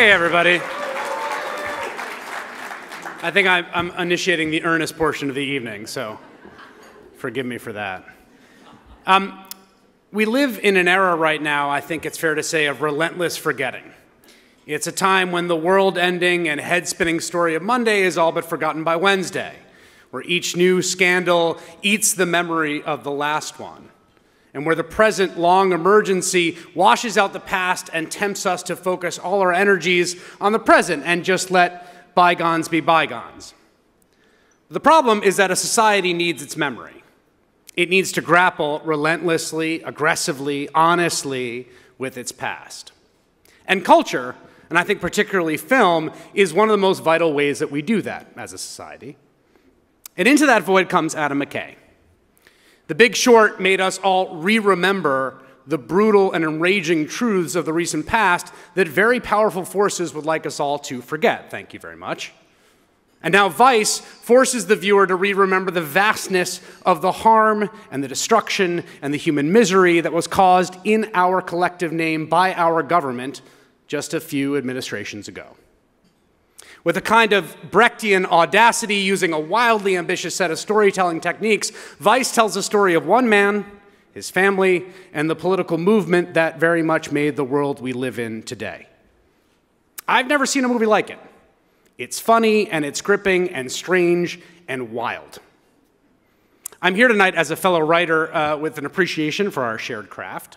Hey, everybody. I think I'm initiating the earnest portion of the evening, so forgive me for that. We live in an era right now, I think it's fair to say, of relentless forgetting. It's a time when the world-ending and head-spinning story of Monday is all but forgotten by Wednesday, where each new scandal eats the memory of the last one, and where the present long emergency washes out the past and tempts us to focus all our energies on the present and just let bygones be bygones. The problem is that a society needs its memory. It needs to grapple relentlessly, aggressively, honestly with its past. And culture, and I think particularly film, is one of the most vital ways that we do that as a society. And into that void comes Adam McKay. The Big Short made us all re-remember the brutal and enraging truths of the recent past that very powerful forces would like us all to forget. Thank you very much. And now Vice forces the viewer to re-remember the vastness of the harm and the destruction and the human misery that was caused in our collective name by our government just a few administrations ago. With a kind of Brechtian audacity, using a wildly ambitious set of storytelling techniques, Vice tells the story of one man, his family, and the political movement that very much made the world we live in today. I've never seen a movie like it. It's funny, and it's gripping, and strange, and wild. I'm here tonight as a fellow writer with an appreciation for our shared craft.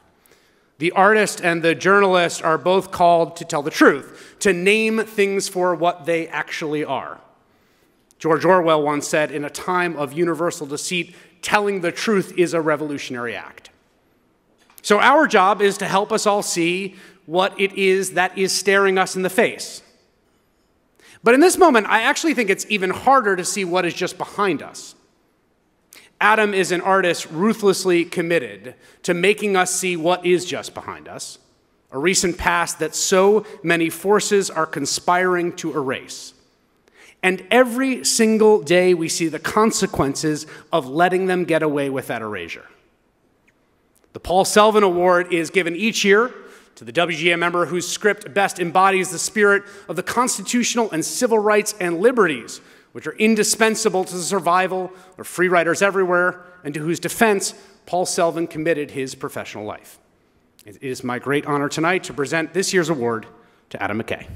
The artist and the journalist are both called to tell the truth, to name things for what they actually are. George Orwell once said, in a time of universal deceit, telling the truth is a revolutionary act. So our job is to help us all see what it is that is staring us in the face. But in this moment, I actually think it's even harder to see what is just behind us. Adam is an artist ruthlessly committed to making us see what is just behind us, a recent past that so many forces are conspiring to erase. And every single day we see the consequences of letting them get away with that erasure. The Paul Selvin Award is given each year to the WGAW member whose script best embodies the spirit of the constitutional and civil rights and liberties which are indispensable to the survival of free writers everywhere, and to whose defense Paul Selvin committed his professional life. It is my great honor tonight to present this year's award to Adam McKay.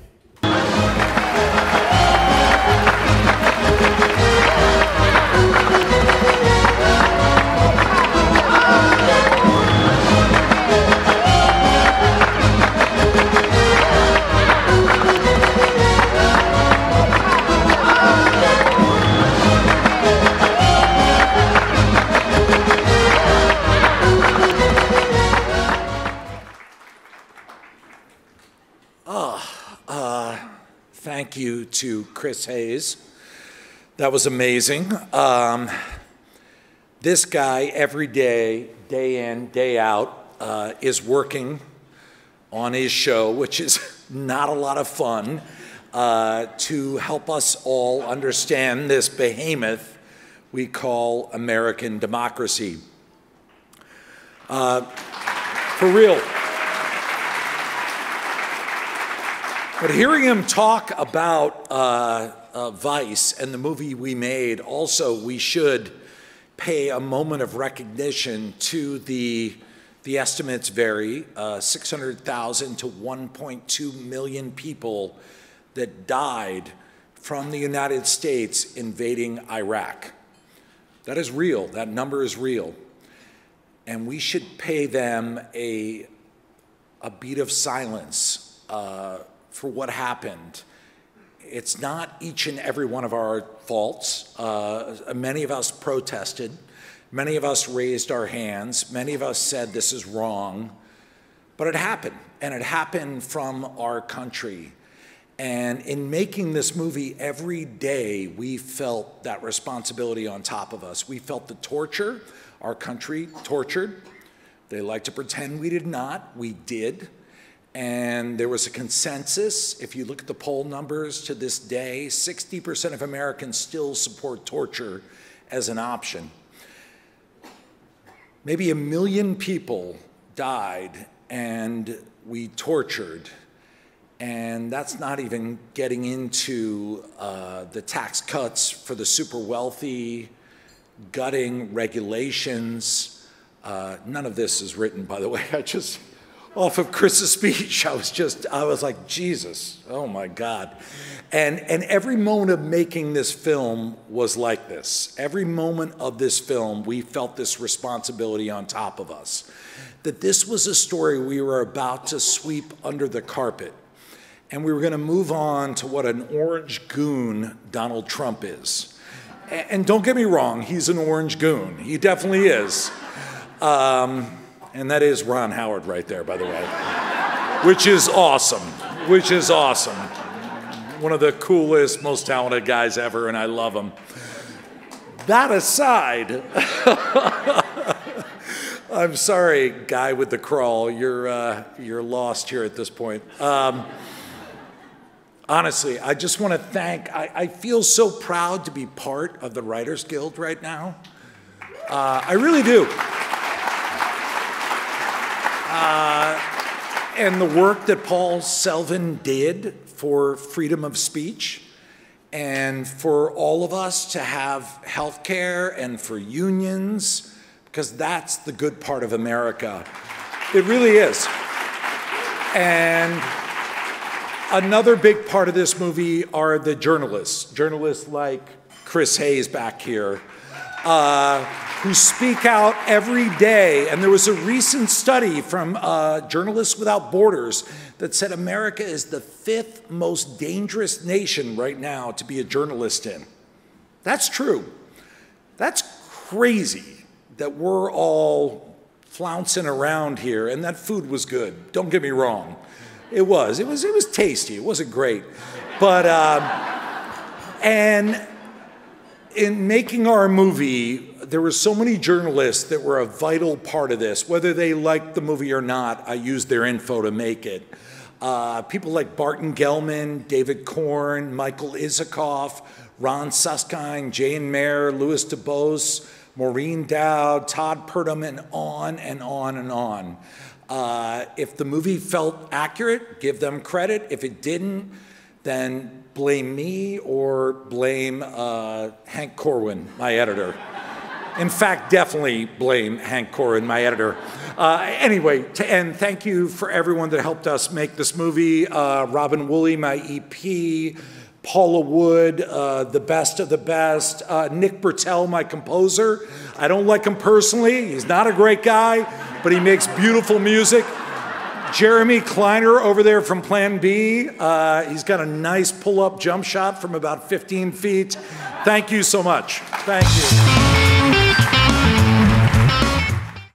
Thank you to Chris Hayes. That was amazing. This guy, every day, day in, day out, is working on his show, which is not a lot of fun, to help us all understand this behemoth we call American democracy. For real. But hearing him talk about Vice and the movie we made, also we should pay a moment of recognition to the estimates vary, 600,000 to 1.2 million people that died from the United States invading Iraq. That is real, that number is real. And we should pay them a beat of silence for what happened. It's not each and every one of our faults. Many of us protested. Many of us raised our hands. Many of us said this is wrong. But it happened, and it happened from our country. And in making this movie, every day we felt that responsibility on top of us. We felt the torture, our country tortured. They like to pretend we did not, we did. And there was a consensus. If you look at the poll numbers to this day, 60% of Americans still support torture as an option. Maybe 1 million people died and we tortured. And that's not even getting into the tax cuts for the super wealthy, gutting regulations. None of this is written, by the way. I just, off of Chris's speech, I was like, Jesus, oh my God. And every moment of making this film was like this. Every moment of this film, we felt this responsibility on top of us, that this was a story we were about to sweep under the carpet. And we were going to move on to what an orange goon Donald Trump is. And don't get me wrong, he's an orange goon. He definitely is. And that is Ron Howard right there, by the way, which is awesome, which is awesome. One of the coolest, most talented guys ever, and I love him. That aside, I'm sorry, guy with the crawl, you're lost here at this point. Honestly, I just want to thank, I feel so proud to be part of the Writers Guild right now. I really do. And the work that Paul Selvin did for freedom of speech, and for all of us to have health care, and for unions, because that's the good part of America. It really is. And another big part of this movie are the journalists like Chris Hayes back here, who speak out every day. And there was a recent study from Journalists Without Borders that said America is the 5th most dangerous nation right now to be a journalist in. That's true. That's crazy that we're all flouncing around here, and that food was good. Don't get me wrong. It was tasty. It wasn't great. But, and in making our movie, there were so many journalists that were a vital part of this. Whether they liked the movie or not, I used their info to make it. People like Barton Gellman, David Korn, Michael Isikoff, Ron Suskind, Jane Mayer, Louis DuBose, Maureen Dowd, Todd Purdom, and on and on and on. If the movie felt accurate, give them credit. If it didn't, then blame me or blame Hank Corwin, my editor. In fact, definitely blame Hank Corwin, my editor. Anyway, to end, thank you for everyone that helped us make this movie. Robin Woolley, my EP, Paula Wood, the best of the best. Nick Bertel, my composer. I don't like him personally. He's not a great guy, but he makes beautiful music. Jeremy Kleiner over there from Plan B. He's got a nice pull-up jump shot from about 15 feet. Thank you so much. Thank you.